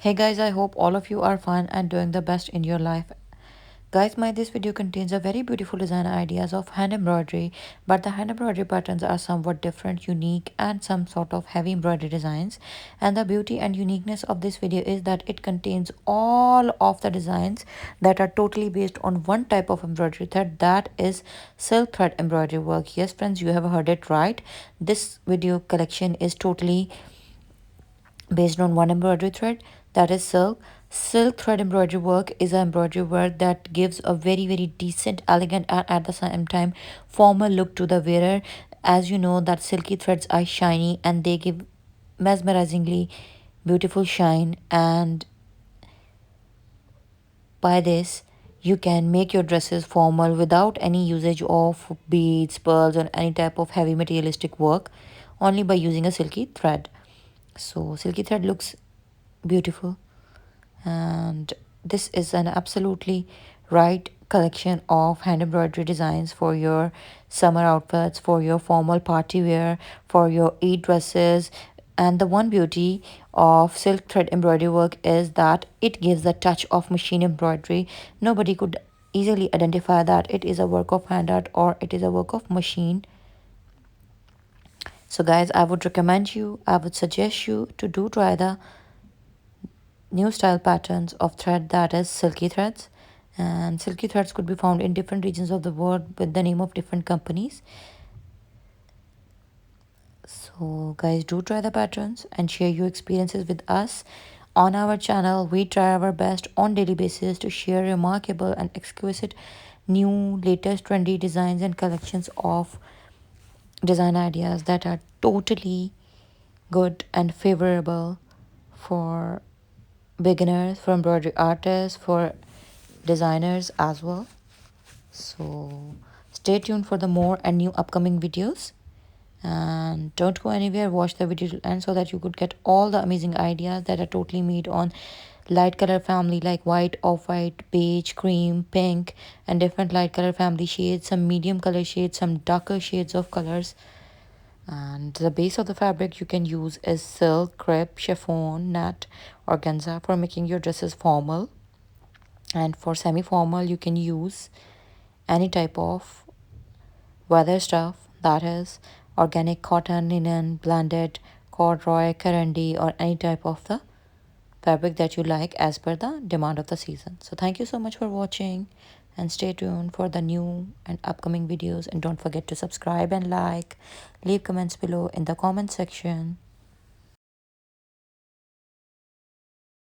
Hey guys, I hope all of you are fine and doing the best in your life. Guys, this video contains a very beautiful design ideas of hand embroidery, but the hand embroidery patterns are somewhat different, unique, and some sort of heavy embroidery designs. And the beauty and uniqueness of this video is that it contains all of the designs that are totally based on one type of embroidery thread, that is silk thread embroidery work. Yes, friends, you have heard it right. This video collection is totally based on one embroidery thread, that is silk. Silk thread embroidery work is an embroidery work that gives a very decent, elegant, and at the same time formal look to the wearer. As you know that silky threads are shiny and they give mesmerizingly beautiful shine, and by this you can make your dresses formal without any usage of beads, pearls, or any type of heavy materialistic work, only by using a silky thread. So silky thread looks beautiful, and this is an absolutely right collection of hand embroidery designs for your summer outfits, for your formal party wear, for your Eid dresses. And the one beauty of silk thread embroidery work is that it gives a touch of machine embroidery. Nobody could easily identify that it is a work of hand art or it is a work of machine. So guys, I would suggest you to do try the new style patterns of thread, that is silky threads. And silky threads could be found in different regions of the world with the name of different companies. So guys, do try the patterns and share your experiences with us. On our channel we try our best on daily basis to share remarkable and exquisite new latest trendy designs and collections of design ideas that are totally good and favorable for beginners, for embroidery artists, for designers as well. So stay tuned for the more and new upcoming videos, and don't go anywhere. Watch the video till end so that you could get all the amazing ideas that are totally made on light color family like white, off-white, beige, cream, pink, and different light color family shades, some medium color shades, some darker shades of colors. And the base of the fabric you can use is silk, crepe, chiffon, net, organza for making your dresses formal. And for semi-formal you can use any type of weather stuff, that is organic cotton, linen, blended, corduroy, currendy, or any type of the fabric that you like as per the demand of the season. So thank you so much for watching, and stay tuned for the new and upcoming videos, and don't forget to subscribe and like, leave comments below in the comment section.